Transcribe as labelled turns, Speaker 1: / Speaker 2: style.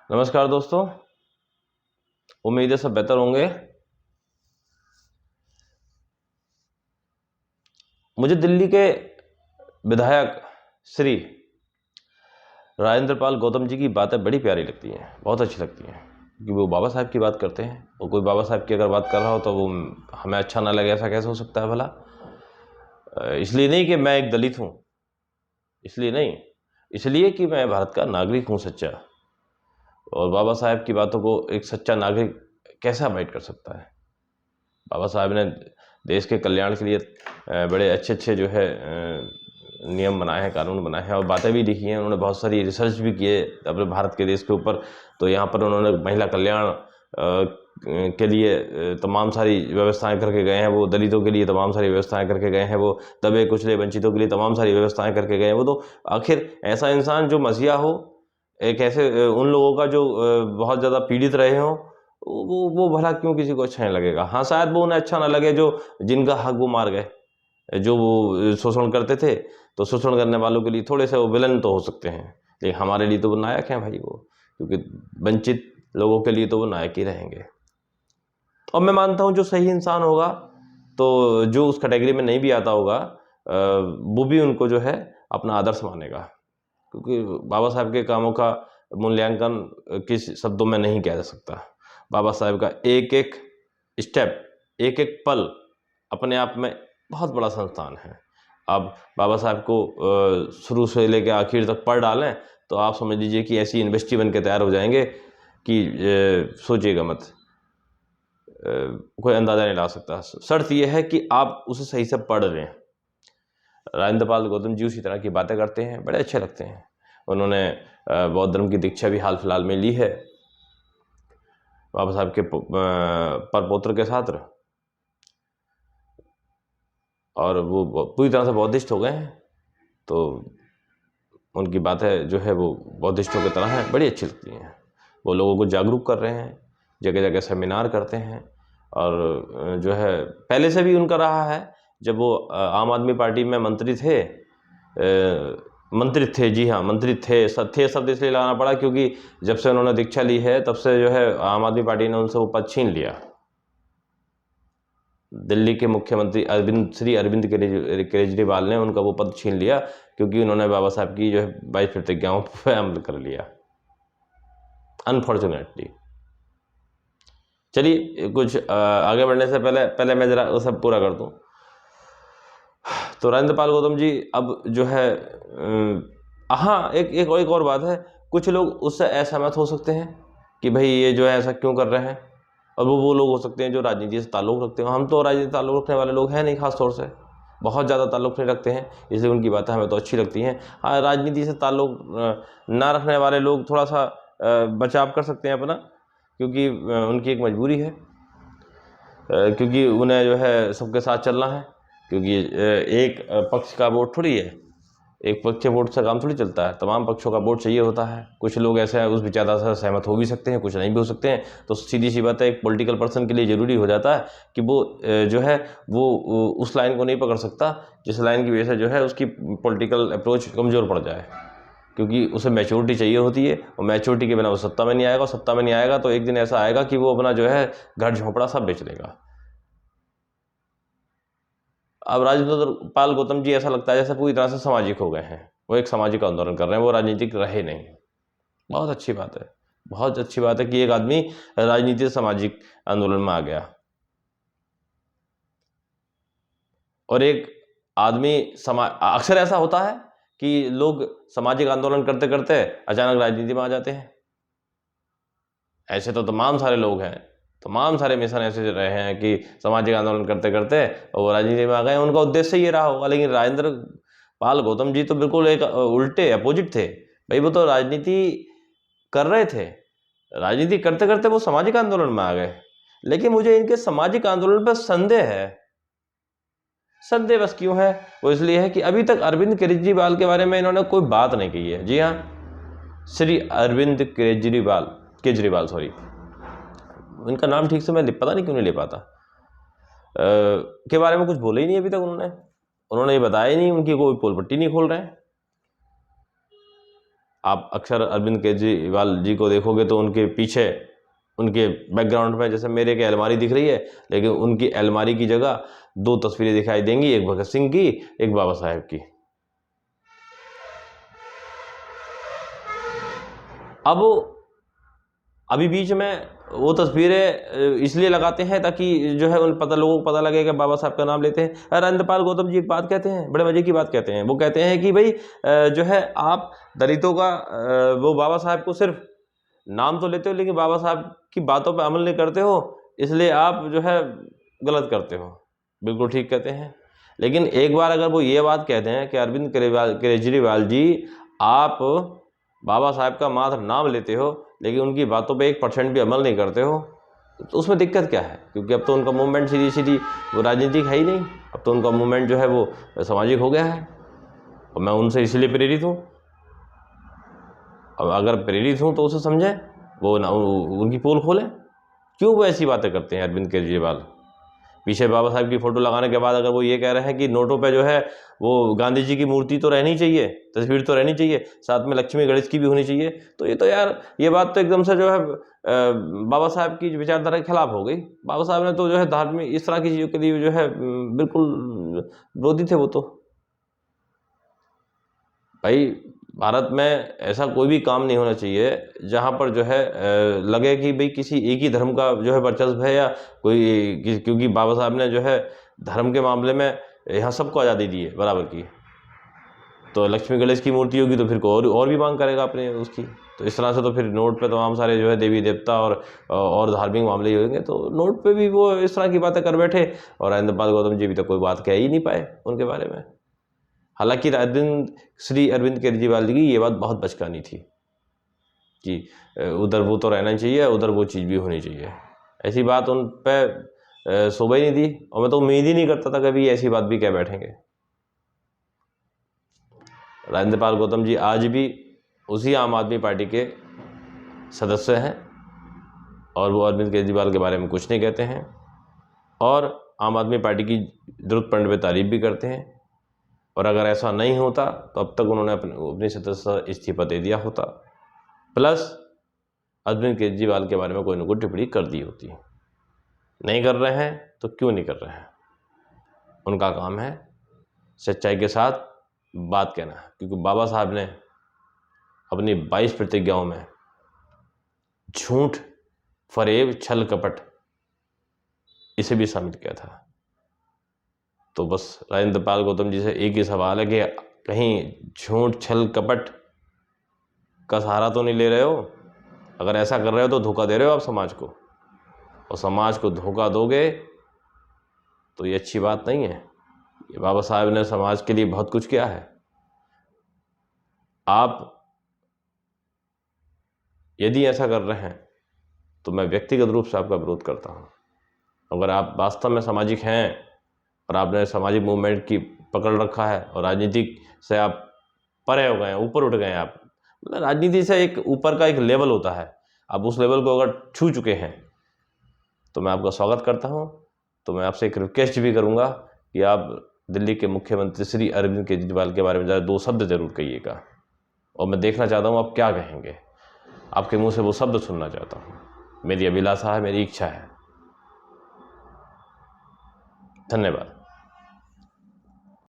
Speaker 1: नमस्कार दोस्तों, उम्मीद है सब बेहतर होंगे। मुझे दिल्ली के विधायक श्री राजेंद्र पाल गौतम जी की बातें बड़ी प्यारी लगती हैं, बहुत अच्छी लगती हैं, क्योंकि वो बाबा साहब की बात करते हैं। और कोई बाबा साहब की अगर बात कर रहा हो तो वो हमें अच्छा ना लगे, ऐसा कैसे हो सकता है भला। इसलिए नहीं कि मैं एक दलित हूँ, इसलिए नहीं, इसलिए कि मैं भारत का नागरिक हूँ सच्चा। और बाबा साहब की बातों को एक सच्चा नागरिक कैसे अवॉइड कर सकता है। बाबा साहब ने देश के कल्याण के लिए बड़े अच्छे अच्छे जो है नियम बनाए हैं, कानून बनाए हैं और बातें भी लिखी हैं। उन्होंने बहुत सारी रिसर्च भी किए अपने भारत के देश के ऊपर। तो यहाँ पर उन्होंने महिला कल्याण के लिए तमाम सारी व्यवस्थाएं करके गए हैं। वो दलितों के लिए तमाम सारी व्यवस्थाएं करके गए हैं। वो दबे कुचले वंचितों के लिए तमाम सारी व्यवस्थाएं करके गए हैं। वो तो आखिर ऐसा इंसान जो मसीहा हो, एक ऐसे उन लोगों का जो बहुत ज़्यादा पीड़ित रहे हों, वो भला क्यों किसी को अच्छा नहीं लगेगा। हाँ, शायद वो उन्हें अच्छा ना लगे जो जिनका हक वो मार गए, जो वो शोषण करते थे। तो शोषण करने वालों के लिए थोड़े से वो विलन तो हो सकते हैं, लेकिन हमारे लिए तो वो नायक हैं भाई वो, क्योंकि वंचित लोगों के लिए तो वो नायक ही रहेंगे। और मैं मानता हूँ जो सही इंसान होगा, तो जो उस कैटेगरी में नहीं भी आता होगा, वो भी उनको जो है अपना आदर्श मानेगा। क्योंकि बाबा साहब के कामों का मूल्यांकन किस शब्दों में नहीं किया जा सकता। बाबा साहब का एक एक स्टेप, एक एक पल अपने आप में बहुत बड़ा संस्थान है। आप बाबा साहब को शुरू से लेकर आखिर तक पढ़ डालें तो आप समझ लीजिए कि ऐसी यूनिवर्सिटी बन के तैयार हो जाएंगे कि सोचिएगा मत, कोई अंदाज़ा नहीं ला सकता। शर्त यह है कि आप उसे सही से पढ़ लें। राजेंद्र पाल गौतम जी उसी तरह की बातें करते हैं, बड़े अच्छे लगते हैं। उन्होंने बौद्ध धर्म की दीक्षा भी हाल फिलहाल में ली है बाबा साहब के परपोत्र के साथ, और वो पूरी तरह से बौद्धिस्ट हो गए हैं। तो उनकी बातें जो है वो बौद्धिस्टों की तरह हैं, बड़ी अच्छी लगती हैं। वो लोगों को जागरूक कर रहे हैं, जगह जगह सेमिनार करते हैं। और जो है पहले से भी उनका रहा है। जब वो आम आदमी पार्टी में मंत्री थे, जी हाँ, मंत्री थे शब्द इसलिए लगाना पड़ा क्योंकि जब से उन्होंने दीक्षा ली है तब से जो है आम आदमी पार्टी ने उनसे वो पद छीन लिया। दिल्ली के मुख्यमंत्री श्री अरविंद केजरीवाल ने उनका वो पद छीन लिया क्योंकि उन्होंने बाबा साहब की जो है 22 प्रतिज्ञाओं पर अमल कर लिया, अनफॉर्चुनेटली। चलिए, कुछ आगे बढ़ने से पहले मैं ज़रा वो सब पूरा कर दूं। तो राजेंद्र पाल गौतम जी अब जो है हाँ, एक और बात है। कुछ लोग उससे असहमत हो सकते हैं कि भाई ये जो है ऐसा क्यों कर रहे हैं, और वो लोग हो सकते हैं जो राजनीति से ताल्लुक़ रखते हैं। हम तो राजनीति से ताल्लुक़ रखने वाले लोग हैं नहीं, खास तौर से बहुत ज़्यादा ताल्लुक़ नहीं रखते हैं, इसलिए उनकी बातें हमें तो अच्छी लगती हैं। हाँ, राजनीति से ताल्लुक़ ना रखने वाले लोग थोड़ा सा बचाव कर सकते हैं अपना, क्योंकि उनकी एक मजबूरी है, क्योंकि उन्हें जो है सबके साथ चलना है। क्योंकि एक पक्ष का वोट थोड़ी है, एक पक्ष के वोट से काम थोड़ी चलता है, तमाम पक्षों का वोट चाहिए होता है। कुछ लोग ऐसे हैं उस विचारधारा से सहमत हो भी सकते हैं, कुछ नहीं भी हो सकते हैं। तो सीधी सी बात है, एक पॉलिटिकल पर्सन के लिए ज़रूरी हो जाता है कि वो जो है वो उस लाइन को नहीं पकड़ सकता जिस लाइन की वजह से जो है उसकी पॉलिटिकल अप्रोच कमज़ोर पड़ जाए, क्योंकि उसे मैच्योरिटी चाहिए होती है। और मैच्योरिटी के बिना वो सत्ता में नहीं आएगा, और सत्ता में नहीं आएगा तो एक दिन ऐसा आएगा कि वो अपना जो है घर झोंपड़ा सब बेच देगा। अब राजेंद्र पाल गौतम जी ऐसा लगता है जैसे पूरी तरह से सामाजिक हो गए हैं, वो एक सामाजिक आंदोलन कर रहे हैं, वो राजनीतिक रहे नहीं। बहुत अच्छी बात है, बहुत अच्छी बात है कि एक आदमी राजनीति से सामाजिक आंदोलन में आ गया। और एक आदमी अक्सर ऐसा होता है कि लोग सामाजिक आंदोलन करते करते अचानक राजनीति में आ जाते हैं। ऐसे तो तमाम सारे लोग हैं, तमाम सारे मिशन ऐसे रहे हैं कि सामाजिक आंदोलन करते करते वो राजनीति में आ गए। उनका उद्देश्य ये रहा होगा, लेकिन राजेंद्र पाल गौतम जी तो बिल्कुल एक उल्टे अपोजिट थे। भाई वो तो राजनीति कर रहे थे, राजनीति करते करते वो सामाजिक आंदोलन में आ गए। लेकिन मुझे इनके सामाजिक आंदोलन पर संदेह है। संदेह बस क्यों है? वो इसलिए है कि अभी तक अरविंद केजरीवाल के बारे में इन्होंने कोई बात नहीं की है। जी हाँ, श्री अरविंद केजरीवाल सॉरी, इनका नाम ठीक से मैं पता नहीं क्यों नहीं ले पाता, के बारे में कुछ बोले ही नहीं अभी तक उन्होंने ये बताया ही नहीं, उनकी कोई पोल पट्टी नहीं खोल रहे हैं। आप अक्सर अरविंद केजरीवाल जी को देखोगे तो उनके पीछे, उनके बैकग्राउंड में जैसे मेरे के अलमारी दिख रही है, लेकिन उनकी अलमारी की जगह 2 तस्वीरें दिखाई देंगी, एक भगत सिंह की, एक बाबा साहेब की। अब अभी बीच में वो तस्वीरें इसलिए लगाते हैं ताकि जो है उन लोगों को पता लगे कि बाबा साहब का नाम लेते हैं। राजेंद्रपाल गौतम जी एक बात कहते हैं, बड़े मजे की बात कहते हैं। वो कहते हैं कि भाई जो है आप दलितों का वो बाबा साहब को सिर्फ नाम तो लेते हो, लेकिन बाबा साहब की बातों पर अमल नहीं करते हो, इसलिए आप जो है गलत करते हो। बिल्कुल ठीक कहते हैं। लेकिन एक बार अगर वो ये बात कहते हैं कि अरविंद केजरीवाल जी आप बाबा साहब का मात्र नाम लेते हो लेकिन उनकी बातों पे 1% भी अमल नहीं करते हो, तो उसमें दिक्कत क्या है? क्योंकि अब तो उनका मूवमेंट सीधी वो राजनीतिक है ही नहीं, अब तो उनका मूवमेंट जो है वो सामाजिक हो गया है। और मैं उनसे इसलिए प्रेरित हूँ। अब अगर प्रेरित हूँ तो उसे समझें, वो ना उनकी पोल खोलें। क्यों वो ऐसी बातें करते हैं अरविंद केजरीवाल? पीछे बाबा साहब की फ़ोटो लगाने के बाद अगर वो ये कह रहे हैं कि नोटों पे जो है वो गांधी जी की मूर्ति तो रहनी चाहिए, तस्वीर तो रहनी चाहिए, साथ में लक्ष्मी गणेश की भी होनी चाहिए, तो ये तो यार ये बात तो एकदम से जो है बाबा साहब की विचारधारा के खिलाफ हो गई। बाबा साहब ने तो जो है धार्मिक इस तरह की चीज़ों के लिए जो है बिल्कुल विरोधी थे वो तो। भाई भारत में ऐसा कोई भी काम नहीं होना चाहिए जहाँ पर जो है लगे कि भाई किसी एक ही धर्म का जो है वर्चस्व है, या क्योंकि बाबा साहब ने जो है धर्म के मामले में यहाँ सबको आज़ादी दी है बराबर की। तो लक्ष्मी गणेश की मूर्ति होगी तो फिर को और भी मांग करेगा अपने उसकी। तो इस तरह से तो फिर नोट पे तमाम सारे जो है देवी देवता और धार्मिक मामले ही होंगे, तो नोट पे भी वो इस तरह की बातें कर बैठे। और राजेंद्रपाल गौतम जी अभी तक कोई बात कह ही नहीं पाए उनके बारे में। हालांकि श्री अरविंद केजरीवाल जी की ये बात बहुत बचकानी थी कि उधर वो तो रहना चाहिए, उधर वो चीज़ भी होनी चाहिए। ऐसी बात उन पे शोभा ही नहीं दी, और मैं तो उम्मीद ही नहीं करता था कभी ऐसी बात भी कह बैठेंगे। राजेंद्रपाल गौतम जी आज भी उसी आम आदमी पार्टी के सदस्य हैं, और वो अरविंद केजरीवाल के बारे में कुछ नहीं कहते हैं, और आम आदमी पार्टी की जरूरत पड़ने पर तारीफ भी करते हैं। और अगर ऐसा नहीं होता तो अब तक उन्होंने अपनी सदस्यता इस्तीफा दे दिया होता, प्लस अरविंद केजरीवाल के बारे में कोई न कोई टिप्पणी कर दी होती। नहीं कर रहे हैं तो क्यों नहीं कर रहे हैं? उनका काम है सच्चाई के साथ बात कहना, क्योंकि बाबा साहब ने अपनी 22 प्रतिज्ञाओं में झूठ, फरेब, छल कपट इसे भी शामिल किया था। तो बस राजेंद्रपाल गौतम जी से एक ही सवाल है कि कहीं झूठ, छल कपट का सहारा तो नहीं ले रहे हो? अगर ऐसा कर रहे हो तो धोखा दे रहे हो आप समाज को, और समाज को धोखा दोगे तो ये अच्छी बात नहीं है। ये बाबा साहब ने समाज के लिए बहुत कुछ किया है। आप यदि ऐसा कर रहे हैं तो मैं व्यक्तिगत रूप से आपका विरोध करता हूँ। अगर आप वास्तव में सामाजिक हैं और आपने सामाजिक मूवमेंट की पकड़ रखा है और राजनीतिक से आप परे हो गए हैं, ऊपर उठ गए हैं, आप मतलब राजनीति से एक ऊपर का एक लेवल होता है, आप उस लेवल को अगर छू चुके हैं तो मैं आपका स्वागत करता हूं। तो मैं आपसे एक रिक्वेस्ट भी करूंगा कि आप दिल्ली के मुख्यमंत्री श्री अरविंद केजरीवाल के बारे में ज़रा 2 शब्द जरूर कहिएगा, और मैं देखना चाहता हूं आप क्या कहेंगे। आपके मुंह से वो शब्द सुनना चाहता हूं। मेरी अभिलाषा है, मेरी इच्छा है। धन्यवाद।